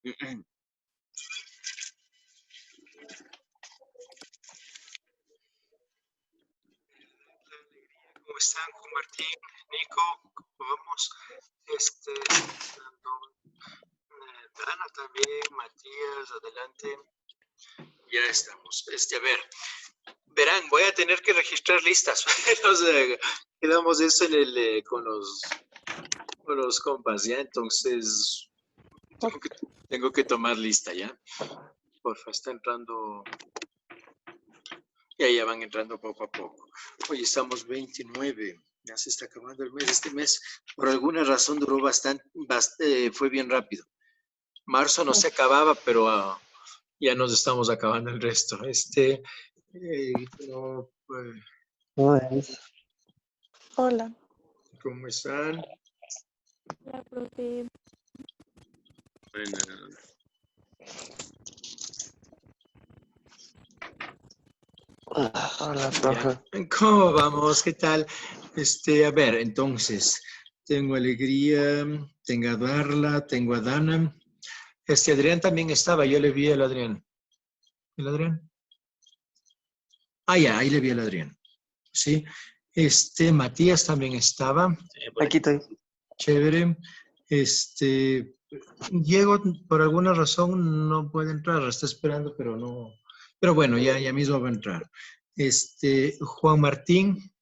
¿Cómo están, Juan Martín, Nico? ¿Cómo vamos? Ana también, Matías, adelante. Ya estamos. A ver, verán, voy a tener que registrar listas. Quedamos eso en con los compas, ¿ya? Entonces, tengo que tomar lista, ¿ya? Porfa, está entrando. Ya van entrando poco a poco. Hoy estamos 29. Ya se está acabando el mes. Este mes, por alguna razón, duró bastante, fue bien rápido. Marzo no se acababa, pero ya nos estamos acabando el resto. Hola. ¿Cómo están? Hola, profe. Hola, profe. ¿Cómo vamos? ¿Qué tal? A ver, entonces, tengo Alegría, tengo a Darla, tengo a Dana. Adrián también estaba, yo le vi al Adrián. ¿El Adrián? Ah, ya, ahí le vi al Adrián. Sí. Matías también estaba. Aquí estoy. Chévere. Diego, por alguna razón, no puede entrar. Está esperando, pero no. Pero bueno, ya mismo va a entrar. Juan Martín.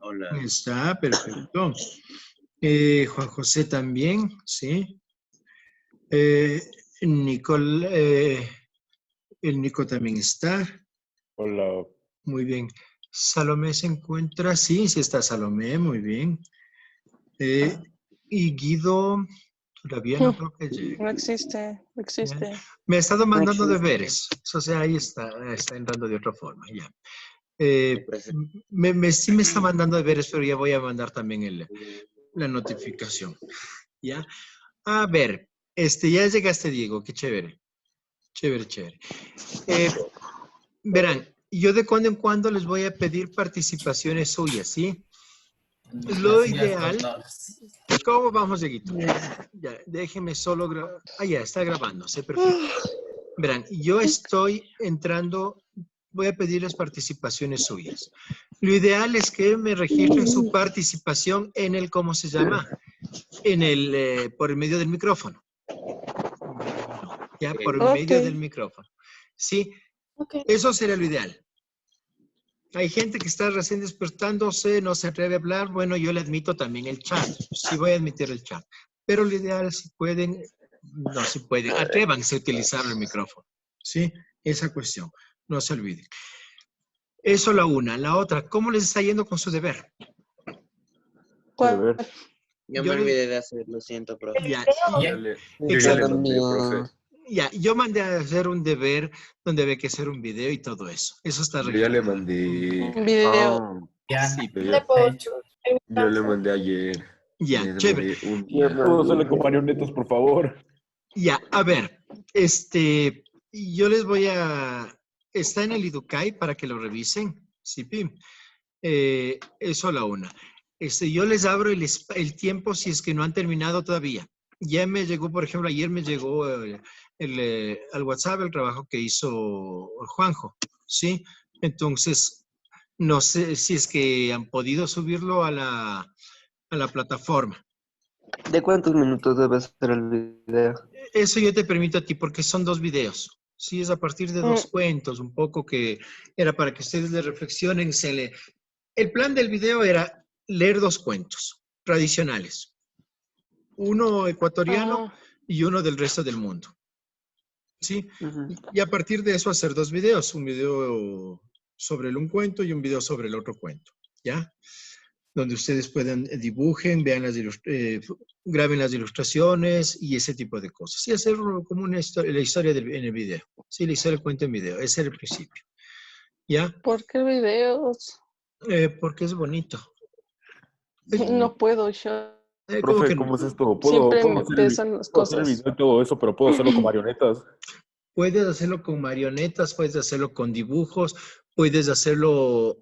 Hola. Está, perfecto. Juan José también, sí. Nicole, el Nico también está. Hola. Muy bien. Salomé se encuentra, sí está Salomé, muy bien. Y Guido, todavía no creo que llegue. No existe. Me ha estado mandando deberes. O sea, ahí está entrando de otra forma, ya. Sí me está mandando deberes, pero ya voy a mandar también la notificación. ¿Ya? A ver, ya llegaste, Diego, qué chévere. Chévere. Verán, yo de cuando en cuando les voy a pedir participaciones suyas, ¿sí? Lo ideal... ¿Cómo vamos, Dieguito? Ya, déjeme solo grabar. Ah, ya, está grabándose, perfecto. Verán, yo estoy entrando, voy a pedirles participaciones suyas. Lo ideal es que me registren su participación en el, ¿cómo se llama? Por el medio del micrófono. Ya, por el medio del micrófono. Sí, eso sería lo ideal. Hay gente que está recién despertándose, no se atreve a hablar. Bueno, yo le admito también el chat. Sí voy a admitir el chat. Pero lo ideal, si pueden, atrévanse a utilizar el micrófono. ¿Sí? Esa cuestión. No se olviden. Eso la una. La otra, ¿cómo les está yendo con su deber? ¿Cuál? Yo me olvidé de hacer, lo siento, profe. Ya, Profe. ya, yo mandé a hacer un deber donde había que hacer un video y todo eso. Eso está Yo ya le registrado. mandé. Un video. Sí, Yo le mandé ayer. ya, Me chévere. demoré un día. ¿Puedo hacerle con marionetas, por favor? Ya, a ver, yo les voy a... Está en el Educay para que lo revisen, ¿sí, Pim? Eso a la una. Yo les abro el tiempo si es que no han terminado todavía. Ya me llegó, por ejemplo, ayer me llegó al WhatsApp el trabajo que hizo Juanjo, ¿sí? Entonces, no sé si es que han podido subirlo a la plataforma. ¿De cuántos minutos debe ser el video? Eso yo te permito a ti porque son 2 videos. Sí, es a partir de 2 cuentos, un poco que era para que ustedes le reflexionen. El plan del video era leer 2 cuentos tradicionales. Uno ecuatoriano y uno del resto del mundo. ¿Sí? Y a partir de eso hacer 2 videos. Un video sobre un cuento y un video sobre el otro cuento. ¿Ya? Donde ustedes puedan dibujen, vean graben las ilustraciones y ese tipo de cosas. Y hacer como la historia en el video. Sí, la historia cuenta en video. Ese era el principio. ¿Ya? ¿Por qué videos? Porque es bonito. No puedo yo. Profe, ¿cómo es esto? Siempre me hacer pesan las puedo hacer el cosas. video y todo eso, pero puedo hacerlo con marionetas. Puedes hacerlo con marionetas, puedes hacerlo con dibujos, puedes hacerlo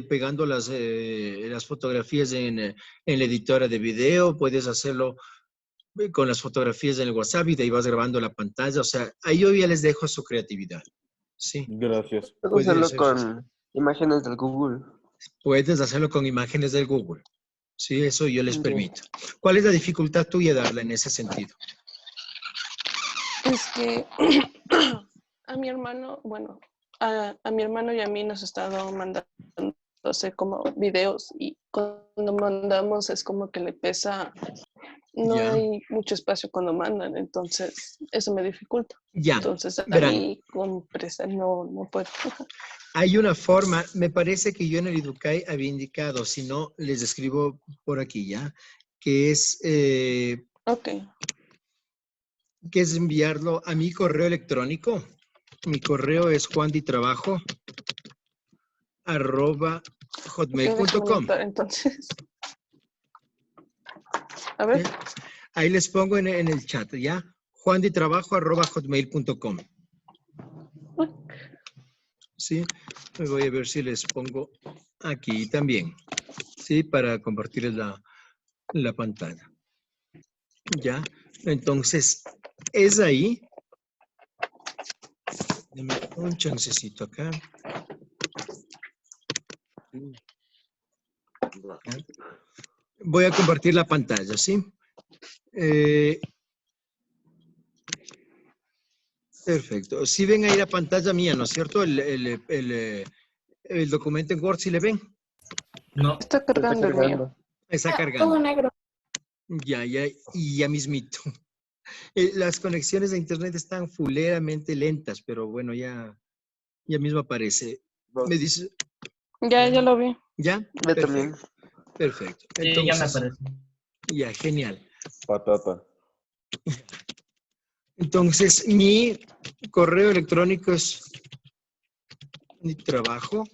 pegando las fotografías en la editora de video, puedes hacerlo con las fotografías en el WhatsApp y de ahí vas grabando la pantalla. O sea, ahí yo ya les dejo su creatividad. Sí. Gracias. Puedo Puede hacerlo ser, con imágenes del Google. puedes hacerlo con imágenes del Google. Sí, eso yo les permito. ¿Cuál es la dificultad tuya, Darla, en ese sentido? Es que a mi hermano, bueno, a mi hermano y a mí nos ha estado mandando como videos y cuando mandamos es como que le pesa, no Ya. hay mucho espacio cuando mandan, entonces eso me dificulta. Ya, Entonces a verán. mí con presa no puedo. Hay una forma, me parece que yo en el Educay había indicado, si no, les escribo por aquí ya, que es Ok. enviarlo a mi correo electrónico. Mi correo es juanditrabajo@hotmail.com. Entonces, a ver. Ahí les pongo en el chat, ¿ya? juanditrabajo@hotmail.com. Sí, me voy a ver si les pongo aquí también, ¿sí? Para compartirles la pantalla. ¿Ya? Entonces, es ahí. Deme un chancecito acá. ¿Ya? Voy a compartir la pantalla, ¿sí? Perfecto. Si ven ahí la pantalla mía, ¿no es cierto? El documento en Word, ¿sí le ven? No. Está cargando el mío. Está Todo cargando. negro. Ya, y ya mismito. Las conexiones de internet están fuleramente lentas, pero bueno, ya mismo aparece. Me dice, Ya lo vi. ¿ya? Yo también. Perfecto. Sí, ya me Entonces, aparece. ya, genial. Patata. Entonces, mi correo electrónico es mi trabajo.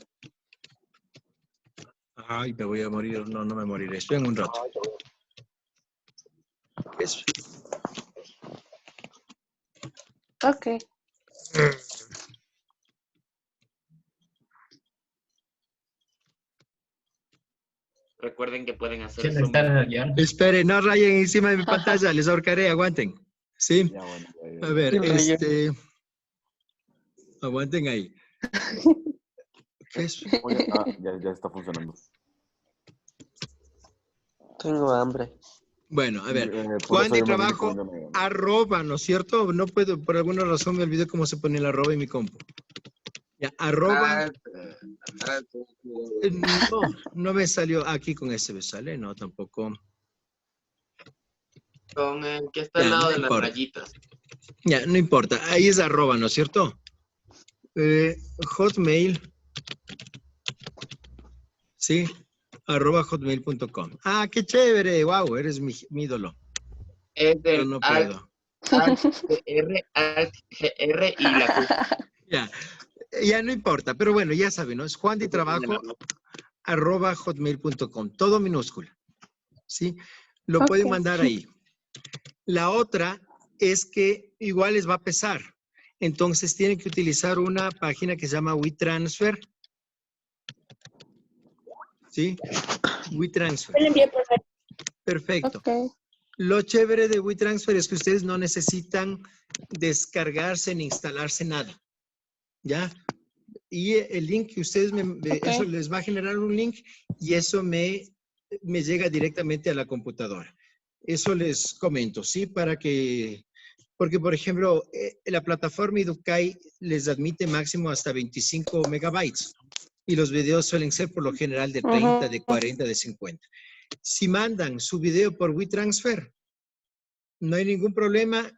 Ay, me voy a morir. No me moriré. Estoy en un rato. Eso. Ok. Recuerden que pueden hacer ¿Quién zoom. está guión? Espere, no rayen encima de mi pantalla. Les ahorcaré. Aguanten. ¿Sí? Ya, bueno, A ver, ¿Quién rayó? aguanten ahí. ¿Qué es? Oye, ya está funcionando. Tengo hambre. Bueno, a ver. Por Juan eso de yo me vine Trabajo, comiendo @, ¿no es cierto? No puedo, por alguna razón me olvidé cómo se pone el arroba en mi compu. Ya, @. No me salió aquí con ese, ¿me sale? No, tampoco. Con el que está al Ya, lado no de las importa. rayitas. Ya, no importa. Ahí es @, ¿no es cierto? Hotmail. Sí, @hotmail.com. Ah, qué chévere. Wow, eres mi ídolo. Es Pero del no Alt, puedo. Alt GR y la Q. Ya no importa, pero bueno, ya saben, ¿no? Es juanditrabajo@hotmail.com. Todo minúscula. ¿Sí? Lo pueden mandar ahí. La otra es que igual les va a pesar. Entonces tienen que utilizar una página que se llama WeTransfer. ¿Sí? WeTransfer. Me lo envié por ver. Perfecto. Ok. Lo chévere de WeTransfer es que ustedes no necesitan descargarse ni instalarse nada. ¿Ya? Y el link que ustedes eso les va a generar un link y eso me llega directamente a la computadora. Eso les comento, ¿sí? Porque por ejemplo, la plataforma Educay les admite máximo hasta 25 megabytes y los videos suelen ser por lo general de 30, de 40, de 50. Si mandan su video por WeTransfer, no hay ningún problema,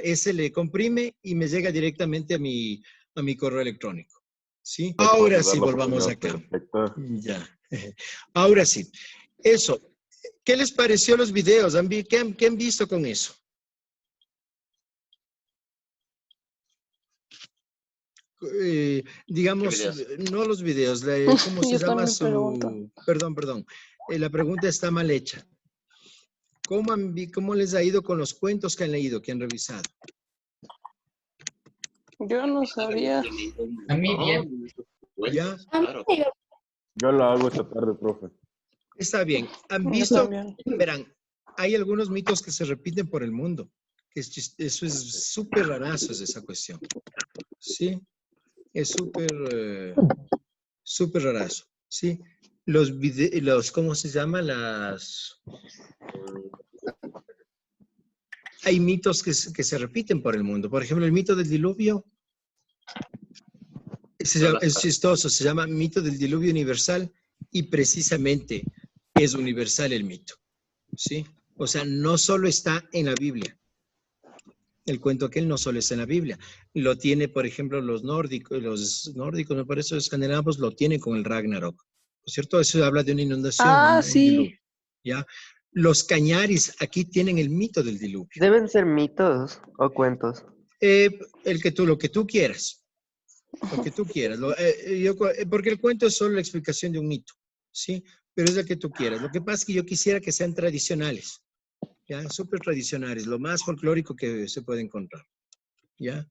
ese le comprime y me llega directamente a mi correo electrónico. ¿Sí? Ahora sí, volvamos acá. Perfecto. Ya. Ahora sí. Eso. ¿Qué les pareció los videos? ¿Qué han visto con eso? Digamos, no los videos, ¿cómo se llama su...? Perdón. La pregunta está mal hecha. ¿Cómo les ha ido con los cuentos que han leído, que han revisado? Yo no sabía. A mí bien. ¿Ya? Claro. Yo lo hago esta tarde, profe. Está bien. ¿Han visto? Verán, hay algunos mitos que se repiten por el mundo. Eso es súper rarazo, es esa cuestión. Sí, es súper rarazo. Sí, ¿cómo se llama? Hay mitos que se repiten por el mundo. Por ejemplo, el mito del diluvio es chistoso, se llama mito del diluvio universal y precisamente es universal el mito. ¿Sí? O sea, no solo está en la Biblia. El cuento aquel no solo está en la Biblia. Lo tiene, por ejemplo, los nórdicos, me parece, los escandinavos lo tienen con el Ragnarok. ¿No es cierto? Eso habla de una inundación, un sí. diluvio. ¿Ya? Los cañaris aquí tienen el mito del diluvio. ¿Deben ser mitos o cuentos? Lo que tú quieras. Lo que tú quieras. Porque el cuento es solo la explicación de un mito. ¿Sí? Pero es lo que tú quieras. Lo que pasa es que yo quisiera que sean tradicionales. ¿Ya? Súper tradicionales. Lo más folclórico que se puede encontrar. ¿Ya?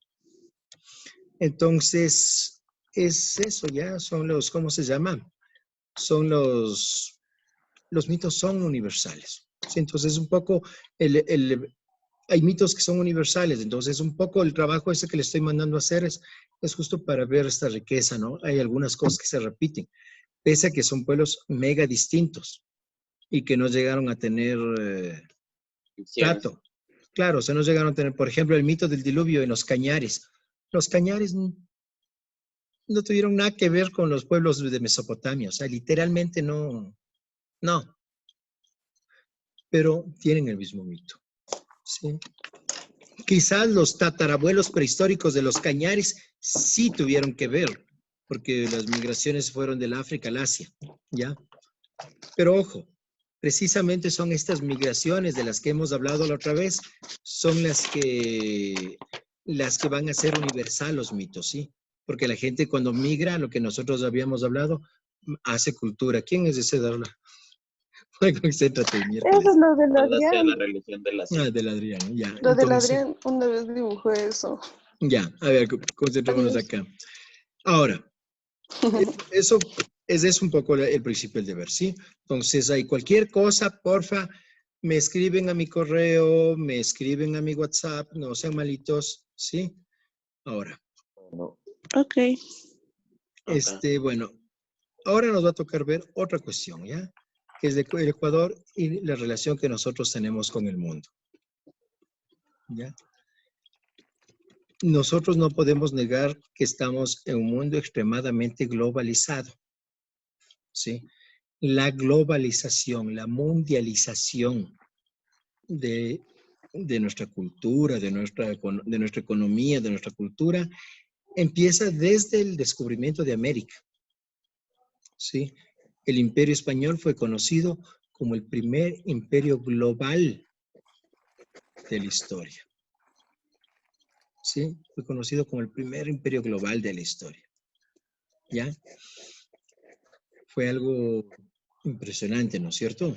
Entonces, es eso, ¿ya? Son los, ¿cómo se llaman? Son los mitos son universales. ¿Sí? Entonces, un poco, hay mitos que son universales. Entonces, un poco el trabajo ese que le estoy mandando a hacer es justo para ver esta riqueza, ¿no? Hay algunas cosas que se repiten, pese a que son pueblos mega distintos y que no llegaron a tener trato. Claro, o sea, no llegaron a tener, por ejemplo, el mito del diluvio en los cañares. Los cañares no tuvieron nada que ver con los pueblos de Mesopotamia, o sea, literalmente no. Pero tienen el mismo mito. ¿Sí? Quizás los tatarabuelos prehistóricos de los cañares sí tuvieron que ver, porque las migraciones fueron del África al Asia, ¿ya? Pero ojo, precisamente son estas migraciones de las que hemos hablado la otra vez, son las que van a ser universal los mitos, ¿sí? Porque la gente cuando migra, lo que nosotros habíamos hablado, hace cultura. ¿Quién es ese Darla? Concéntrate, miércoles. Eso es lo del Adrián. La religión de la Del Adrián, ya. Lo del Adrián una vez dibujó eso. Ya, a ver, concentrémonos acá. Ahora, eso es un poco el principio del deber, ¿sí? Entonces, hay cualquier cosa, porfa, me escriben a mi correo, me escriben a mi WhatsApp, no sean malitos, ¿sí? Ahora. No. Ok. Bueno, ahora nos va a tocar ver otra cuestión, ¿ya? Que es el Ecuador y la relación que nosotros tenemos con el mundo. ¿Ya? Nosotros no podemos negar que estamos en un mundo extremadamente globalizado. ¿Sí? La globalización, la mundialización de nuestra cultura, de nuestra economía, de nuestra cultura, empieza desde el descubrimiento de América. ¿Sí? El Imperio Español fue conocido como el primer imperio global de la historia. ¿Sí? Fue conocido como el primer imperio global de la historia. ¿Ya? Fue algo impresionante, ¿no es cierto?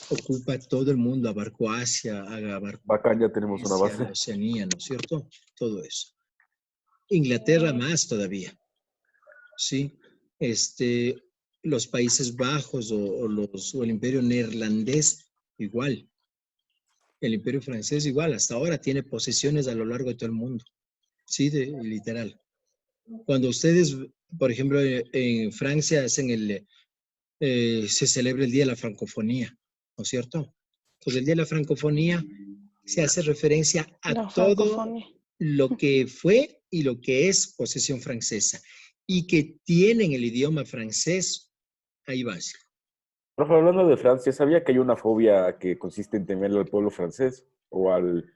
Ocupa todo el mundo, abarcó Asia, Bacán, ya tenemos una base. Oceanía, ¿no es cierto? Todo eso. Inglaterra más todavía. ¿Sí? Los Países Bajos o el imperio neerlandés igual. El imperio francés igual, hasta ahora tiene posesiones a lo largo de todo el mundo. Sí, literal. Cuando ustedes, por ejemplo, en Francia hacen se celebra el Día de la Francofonía, ¿no es cierto? Entonces el Día de la Francofonía se hace referencia a todo lo que fue y lo que es posesión francesa y que tienen el idioma francés ahí básico. Profe, hablando de Francia, ¿sabía que hay una fobia que consiste en temerle al pueblo francés o al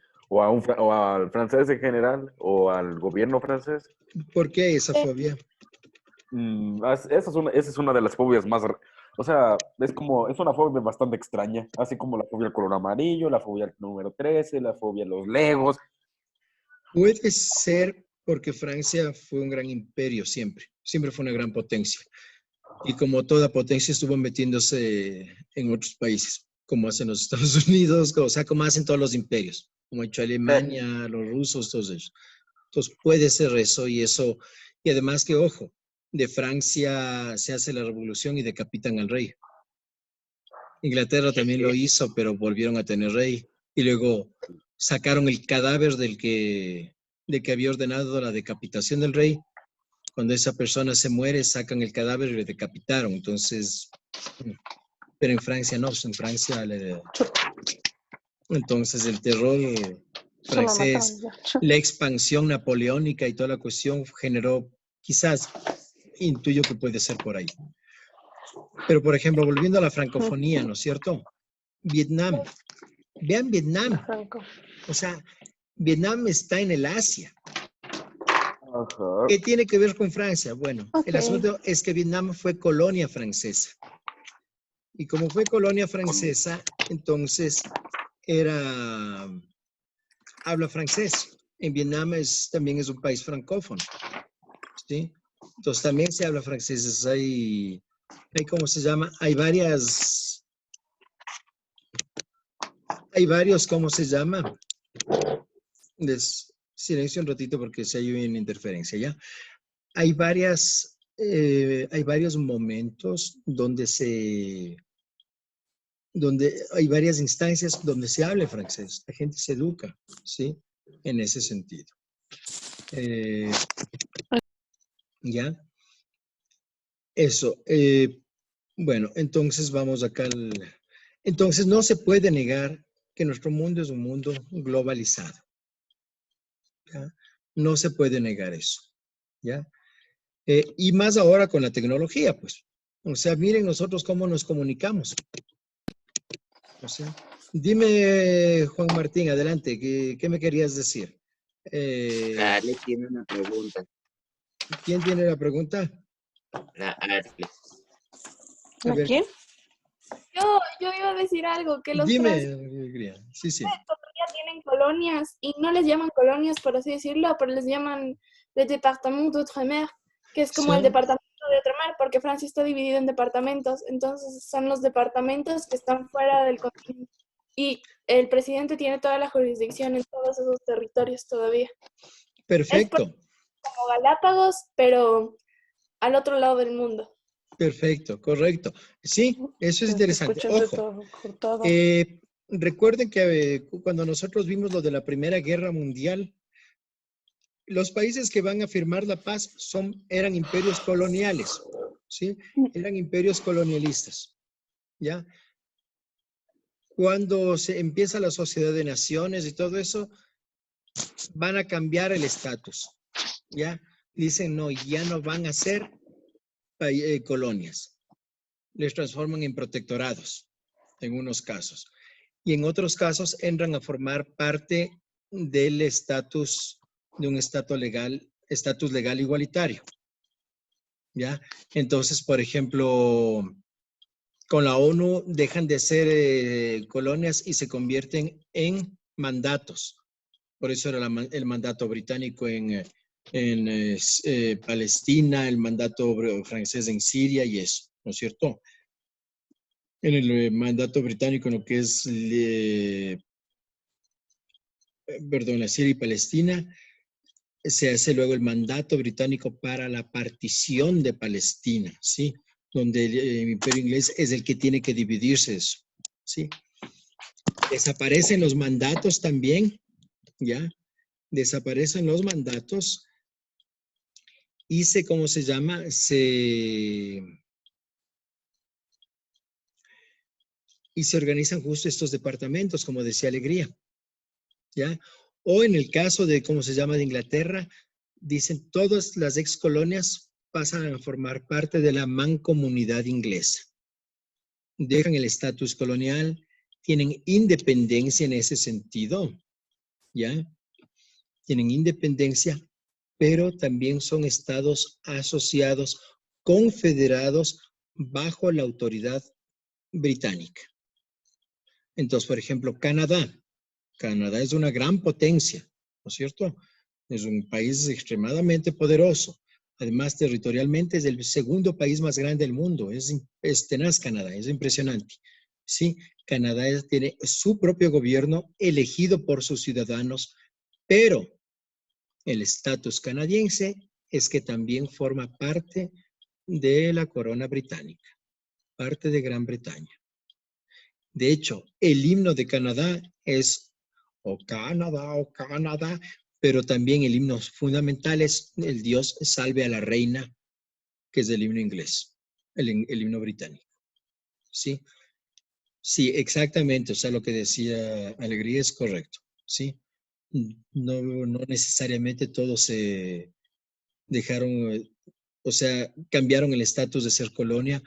francés en general o al gobierno francés? ¿Por qué esa fobia? Esa es una de las fobias más... O sea, es una fobia bastante extraña, así como la fobia al color amarillo, la fobia al número 13, la fobia a los Legos. Puede ser porque Francia fue un gran imperio siempre fue una gran potencia. Y como toda potencia estuvo metiéndose en otros países, como hacen los Estados Unidos, o sea, como hacen todos los imperios, como ha hecho Alemania, los rusos, todos ellos. Entonces puede ser eso, y además que, ojo, de Francia se hace la revolución y decapitan al rey. Inglaterra también lo hizo, pero volvieron a tener rey. Y luego sacaron el cadáver de que había ordenado la decapitación del rey. Cuando esa persona se muere, sacan el cadáver y le decapitaron. Entonces, pero en Francia no, pues en Francia entonces el terror Solo francés, mataron ya. la expansión napoleónica y toda la cuestión generó, quizás, intuyo que puede ser por ahí. Pero, por ejemplo, volviendo a la francofonía, ¿no es cierto? Vietnam. Vean Vietnam. Franco. O sea, Vietnam está en el Asia. Ajá. ¿Qué tiene que ver con Francia? Bueno, el Ok. asunto es que Vietnam fue colonia francesa. Y como fue colonia francesa, entonces habla francés. En Vietnam también es un país francófono, ¿sí? Entonces también se habla francés. Hay ¿cómo se llama? Hay varios, ¿cómo se llama? Silencio un ratito porque si hay una interferencia, ¿ya? Hay varios momentos donde hay varias instancias donde se habla francés. La gente se educa, ¿sí? En ese sentido. ¿Ya? Eso. Bueno, entonces vamos acá. Entonces no se puede negar que nuestro mundo es un mundo globalizado. ¿Ya? No se puede negar eso. ¿Ya? Y más ahora con la tecnología, pues. O sea, miren nosotros cómo nos comunicamos. O sea, dime, Juan Martín, adelante, ¿qué me querías decir? Ale tiene una pregunta. ¿Quién tiene la pregunta? La Ale. A ¿A ver, quién? Yo iba a decir algo, que los dime, franceses sí, sí. todavía tienen colonias y no les llaman colonias, por así decirlo, pero les llaman le département d'outre-mer, que es como Sí. el departamento de outre-mer, porque Francia está dividido en departamentos, entonces son los departamentos que están fuera del continente. Y el presidente tiene toda la jurisdicción en todos esos territorios todavía. Perfecto, Como Galápagos, pero al otro lado del mundo. perfecto, correcto. Sí, eso es interesante. Ojo, recuerden que cuando nosotros vimos lo de la Primera Guerra Mundial, los países que van a firmar la paz eran imperios coloniales, ¿sí? Eran imperios colonialistas, ¿ya? Cuando se empieza la Sociedad de Naciones y todo eso, van a cambiar el estatus, ¿ya? Dicen, no, ya no van a ser colonias. Les transforman en protectorados, en unos casos. Y en otros casos entran a formar parte del estatus, de un estatus legal igualitario, ¿ya? Entonces, por ejemplo, con la ONU dejan de ser colonias y se convierten en mandatos. Por eso era el mandato británico en Palestina, el mandato francés en Siria y eso, ¿no es cierto? En el mandato británico en lo que es, la Siria y Palestina, se hace luego el mandato británico para la partición de Palestina, ¿sí? Donde el imperio inglés es el que tiene que dividirse eso, ¿sí? Desaparecen los mandatos también, ¿ya? Desaparecen los mandatos y ¿cómo se llama? Y se organizan justo estos departamentos, como decía Alegría, ¿ya? O en el caso de, ¿cómo se llama?, de Inglaterra, dicen todas las ex colonias pasan a formar parte de la mancomunidad inglesa. Dejan el estatus colonial, tienen independencia en ese sentido, ¿ya? Tienen independencia, pero también son estados asociados, confederados bajo la autoridad británica. Entonces, por ejemplo, Canadá es una gran potencia, ¿no es cierto? Es un país extremadamente poderoso. Además, territorialmente es el segundo país más grande del mundo. Es tenaz Canadá, es impresionante. Sí, Canadá tiene su propio gobierno elegido por sus ciudadanos, pero el estatus canadiense es que también forma parte de la corona británica, parte de Gran Bretaña. De hecho, el himno de Canadá es "Oh Canadá", pero también el himno fundamental es el Dios salve a la reina, que es el himno inglés, el himno británico. ¿Sí? Sí, exactamente. O sea, lo que decía Alegría es correcto. ¿Sí? No necesariamente todos se dejaron, o sea, cambiaron el estatus de ser colonia,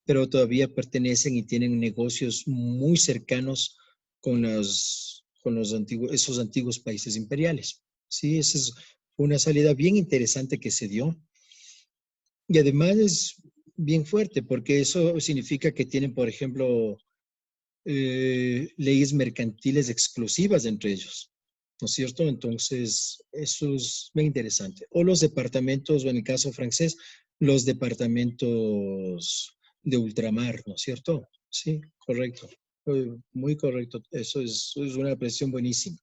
pero todavía pertenecen y tienen negocios muy cercanos con esos antiguos países imperiales. Sí, esa es una salida bien interesante que se dio. Y además es bien fuerte, porque eso significa que tienen, por ejemplo, leyes mercantiles exclusivas entre ellos, ¿no es cierto? Entonces, eso es bien interesante. O los departamentos, o en el caso francés, los departamentos de ultramar, ¿no es cierto? Sí, correcto. Muy correcto. Eso es una apreciación buenísima.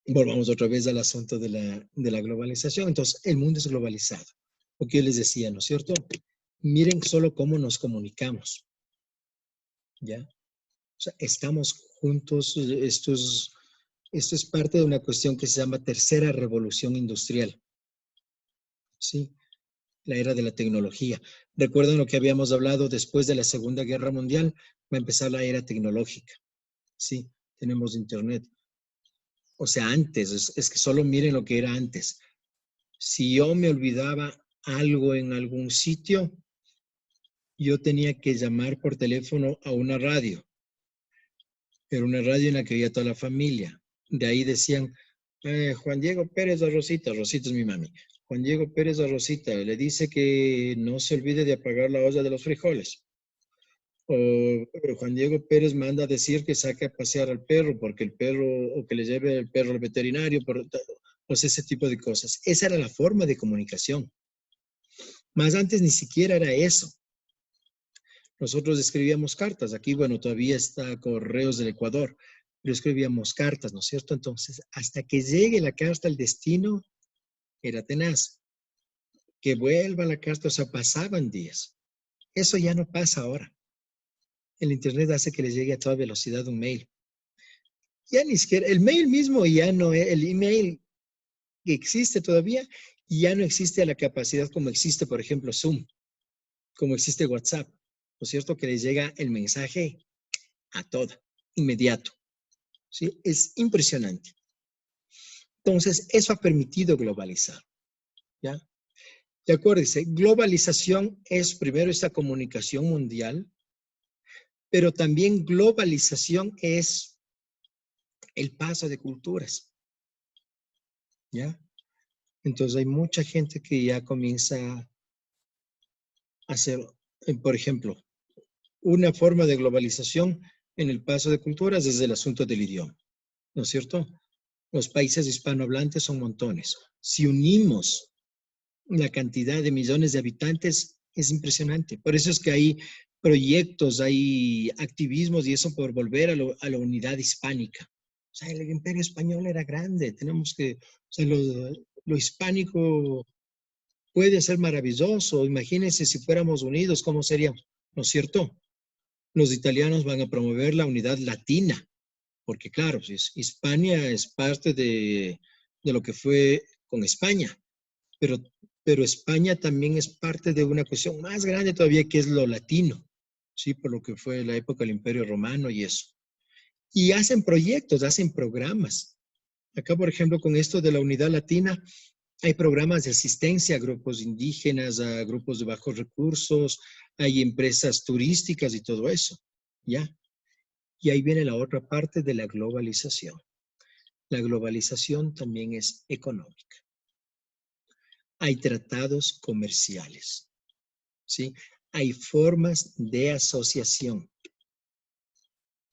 Volvamos otra vez al asunto de la globalización. Entonces, el mundo es globalizado. Lo que yo les decía, ¿no es cierto? Miren solo cómo nos comunicamos. ¿Ya? O sea, estamos juntos. Esto es parte de una cuestión que se llama tercera revolución industrial. ¿Sí? La era de la tecnología. ¿Recuerdan lo que habíamos hablado después de la Segunda Guerra Mundial? Va a empezar la era tecnológica. Sí, tenemos internet. O sea, antes, es que solo miren lo que era antes. Si yo me olvidaba algo en algún sitio, yo tenía que llamar por teléfono a una radio. Era una radio en la que había toda la familia. De ahí decían, Juan Diego Pérez a Rosita. Rosita es mi mami. Juan Diego Pérez a Rosita le dice que no se olvide de apagar la olla de los frijoles. O Juan Diego Pérez manda a decir que saque a pasear al perro porque el perro, o que le lleve el perro al veterinario, pues ese tipo de cosas. Esa era la forma de comunicación. Más antes ni siquiera era eso. Nosotros escribíamos cartas. Aquí, bueno, todavía está Correos del Ecuador, pero escribíamos cartas, ¿no es cierto? Entonces, hasta que llegue la carta al destino, era tenaz. Que vuelva la carta, o sea, pasaban días. Eso ya no pasa ahora. El Internet hace que les llegue a toda velocidad un mail. Ya ni siquiera, el mail mismo ya no es, el email que existe todavía, ya no existe a la capacidad como existe, por ejemplo, Zoom, como existe WhatsApp, ¿no es cierto? Que les llega el mensaje a toda, inmediato. ¿Sí? Es impresionante. Entonces, eso ha permitido globalizar. ¿Ya? Y acuérdense, globalización es primero esta comunicación mundial, pero también globalización es el paso de culturas. ¿Ya? Entonces, hay mucha gente que ya comienza a hacer, por ejemplo, una forma de globalización en el paso de culturas es el asunto del idioma, ¿no es cierto? Los países hispanohablantes son montones. Si unimos la cantidad de millones de habitantes, es impresionante. Por eso es que hay proyectos, hay activismos y eso por volver a la unidad hispánica. O sea, el imperio español era grande. Tenemos que, o sea, lo hispánico puede ser maravilloso. Imagínense si fuéramos unidos, ¿cómo seríamos? ¿No es cierto? Los italianos van a promover la unidad latina, porque claro, pues, Hispania es parte de lo que fue con España, pero España también es parte de una cuestión más grande todavía que es lo latino, ¿sí? Por lo que fue la época del Imperio Romano y eso. Y hacen proyectos, hacen programas. Acá, por ejemplo, con esto de la unidad latina, hay programas de asistencia a grupos indígenas, a grupos de bajos recursos, hay empresas turísticas y todo eso, ¿ya? Y ahí viene la otra parte de la globalización. La globalización también es económica. Hay tratados comerciales, ¿sí? Hay formas de asociación,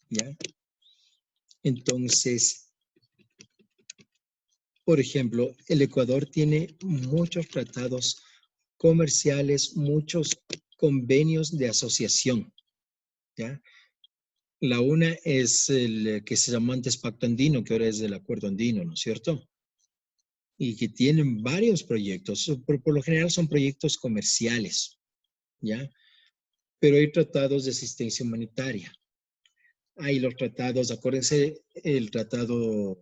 ¿ya? Entonces, por ejemplo, el Ecuador tiene muchos tratados comerciales, muchos convenios de asociación, ¿ya? La una es el que se llamó antes Pacto Andino, que ahora es el Acuerdo Andino, ¿no es cierto? Y que tienen varios proyectos. Por lo general son proyectos comerciales, ¿ya? pero hay tratados de asistencia humanitaria. Hay los tratados, acuérdense, el tratado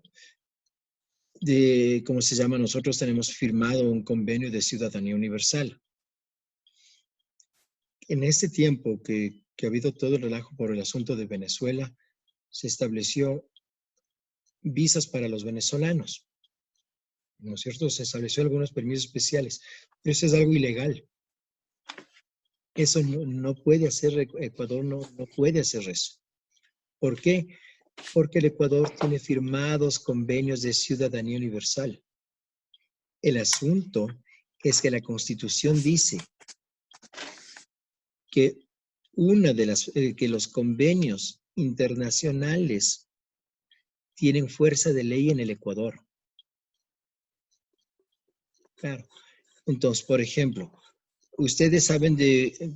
de, ¿cómo se llama? Nosotros tenemos firmado un convenio de ciudadanía universal. En este tiempo que ha habido todo el relajo por el asunto de Venezuela, se estableció visas para los venezolanos, ¿no es cierto? Se estableció algunos permisos especiales, pero eso es algo ilegal. Eso no puede hacer, Ecuador no puede hacer eso. ¿Por qué? Porque el Ecuador tiene firmados convenios de ciudadanía universal. El asunto es que la Constitución dice que que los convenios internacionales tienen fuerza de ley en el Ecuador. Claro. Entonces, por ejemplo, ustedes saben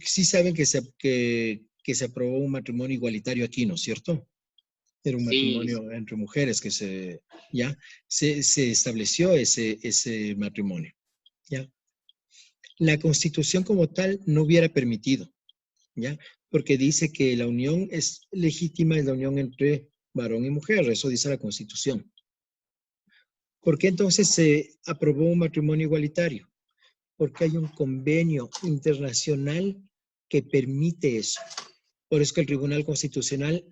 sí saben que se aprobó un matrimonio igualitario aquí, ¿no es cierto? Era un matrimonio entre mujeres que se estableció ese matrimonio, ¿ya? La Constitución como tal no hubiera permitido, ¿ya? Porque dice que la unión es legítima, es la unión entre varón y mujer, eso dice la Constitución. ¿Por qué entonces se aprobó un matrimonio igualitario? Porque hay un convenio internacional que permite eso. Por eso que el Tribunal Constitucional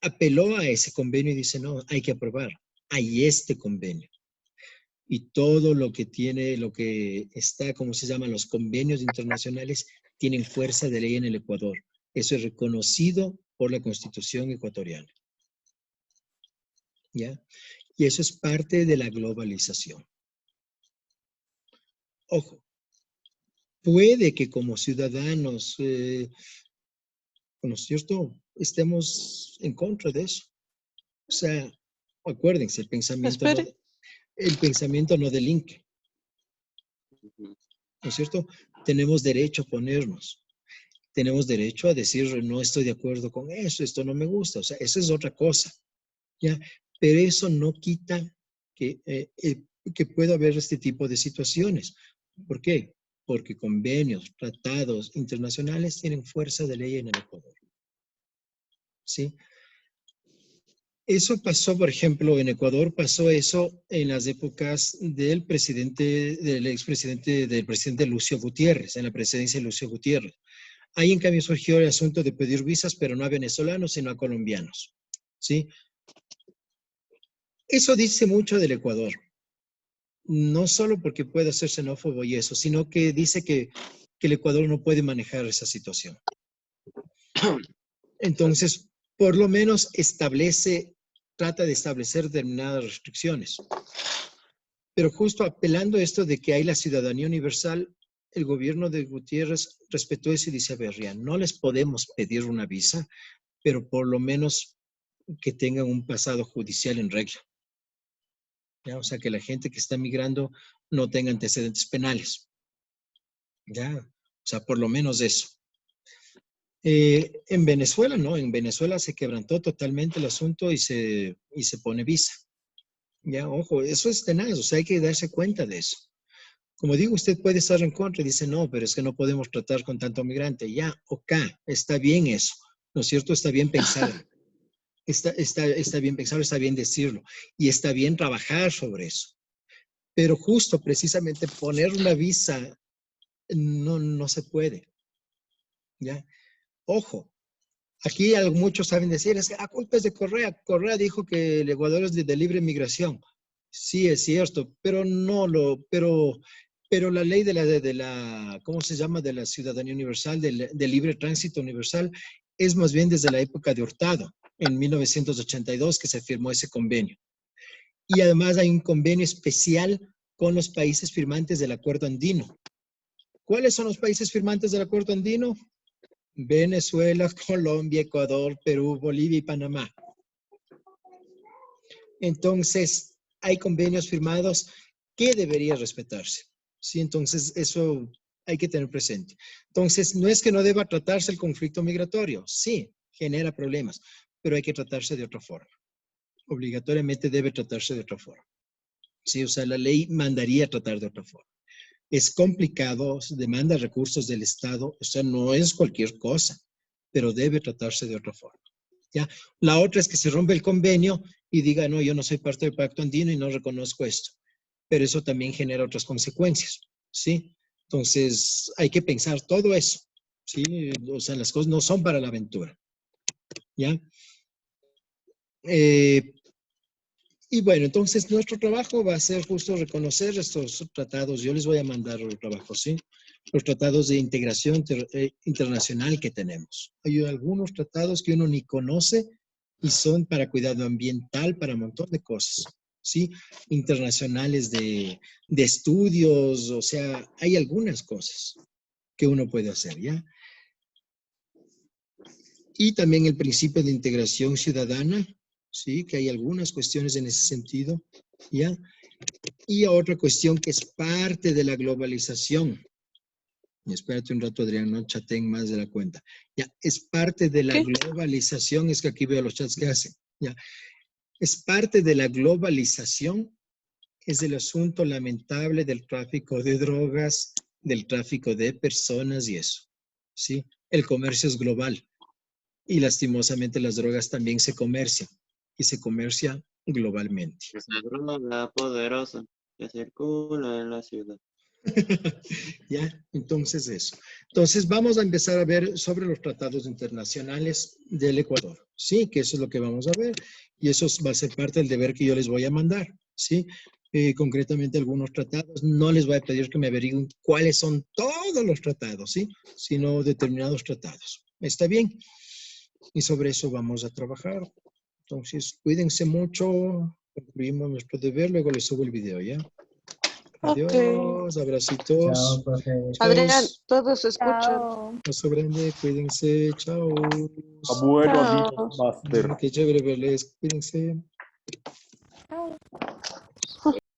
apeló a ese convenio y dice, no, hay que aprobar. Hay este convenio. Y todo lo que está, ¿cómo se llaman? Los convenios internacionales tienen fuerza de ley en el Ecuador. Eso es reconocido por la Constitución ecuatoriana. ¿Ya? Y eso es parte de la globalización. Ojo, puede que como ciudadanos, ¿no es cierto?, estemos en contra de eso. O sea, acuérdense, el pensamiento no delinque. ¿No es cierto? Tenemos derecho a oponernos. Tenemos derecho a decir, no estoy de acuerdo con eso, esto no me gusta. O sea, eso es otra cosa. ¿Ya? Pero eso no quita que pueda haber este tipo de situaciones. ¿Por qué? Porque convenios, tratados internacionales tienen fuerza de ley en el Ecuador. ¿Sí? Eso pasó, por ejemplo, en Ecuador pasó eso en las épocas del presidente Lucio Gutiérrez, en la presidencia de Lucio Gutiérrez. Ahí en cambio surgió el asunto de pedir visas, pero no a venezolanos, sino a colombianos. ¿Sí? Eso dice mucho del Ecuador. No solo porque pueda ser xenófobo y eso, sino que dice que el Ecuador no puede manejar esa situación. Entonces, por lo menos trata de establecer determinadas restricciones. Pero justo apelando a esto de que hay la ciudadanía universal, el gobierno de Gutiérrez respetó eso y dice, a ver, ya, no les podemos pedir una visa, pero por lo menos que tengan un pasado judicial en regla. ¿Ya? O sea, que la gente que está migrando no tenga antecedentes penales. ¿Ya? O sea, por lo menos eso. En Venezuela, no. En Venezuela se quebrantó totalmente el asunto y se pone visa. Ya, ojo, eso es tenaz. O sea, hay que darse cuenta de eso. Como digo, usted puede estar en contra y dice, no, pero es que no podemos tratar con tanto migrante. Ya, ok, está bien eso. ¿No es cierto? Está bien pensado. Está bien pensado, está bien decirlo. Y está bien trabajar sobre eso. Pero justo, precisamente, poner una visa no se puede. ¿Ya? Ojo, aquí muchos saben decir, es que la culpa es de Correa. Correa dijo que el Ecuador es de libre migración. Sí, es cierto, pero pero la ley de la, ¿cómo se llama? De la ciudadanía universal, del libre tránsito universal, es más bien desde la época de Hurtado, en 1982, que se firmó ese convenio. Y además hay un convenio especial con los países firmantes del Acuerdo Andino. ¿Cuáles son los países firmantes del Acuerdo Andino? Venezuela, Colombia, Ecuador, Perú, Bolivia y Panamá. Entonces, hay convenios firmados que deberían respetarse. ¿Sí? Entonces, eso hay que tener presente. Entonces, no es que no deba tratarse el conflicto migratorio. Sí, genera problemas, pero hay que tratarse de otra forma. Obligatoriamente debe tratarse de otra forma. Sí, o sea, la ley mandaría tratar de otra forma. es complicado, demanda recursos del Estado, o sea, no es cualquier cosa, pero debe tratarse de otra forma. ¿Ya? La otra es que se rompe el convenio y diga, no, yo no soy parte del Pacto Andino y no reconozco esto. Pero eso también genera otras consecuencias, ¿sí? Entonces, hay que pensar todo eso, ¿sí? O sea, las cosas no son para la aventura, ¿ya? Y bueno, entonces nuestro trabajo va a ser justo reconocer estos tratados. Yo les voy a mandar los trabajos, ¿sí? Los tratados de integración internacional que tenemos. Hay algunos tratados que uno ni conoce y son para cuidado ambiental, para un montón de cosas, ¿sí? Internacionales de estudios, o sea, hay algunas cosas que uno puede hacer, ¿ya? Y también el principio de integración ciudadana, ¿sí? Que hay algunas cuestiones en ese sentido, ¿ya? Y otra cuestión que es parte de la globalización. Espérate un rato, Adrián, no chateen más de la cuenta. Ya, es parte de la globalización, es que aquí veo los chats que hacen, ya. Es parte de la globalización, es el asunto lamentable del tráfico de drogas, del tráfico de personas y eso, ¿sí? El comercio es global y lastimosamente las drogas también se comercian y se comercia globalmente. Esa droga poderosa que circula en la ciudad. ¿Ya? Entonces eso. Entonces vamos a empezar a ver sobre los tratados internacionales del Ecuador. Sí, que eso es lo que vamos a ver. Y eso va a ser parte del deber que yo les voy a mandar. Sí, concretamente algunos tratados. No les voy a pedir que me averigüen cuáles son todos los tratados, ¿sí? Sino determinados tratados. ¿Está bien? Y sobre eso vamos a trabajar. Entonces, cuídense mucho. Concluimos nuestro deber. Luego les subo el video, ¿ya? Adiós, Okay. abracitos. Chao, profe. Adrián, todos escuchan. Chao. Abrazo grande, cuídense, chao. Bueno, Chao. amigos, Master. Qué chévere verles, cuídense.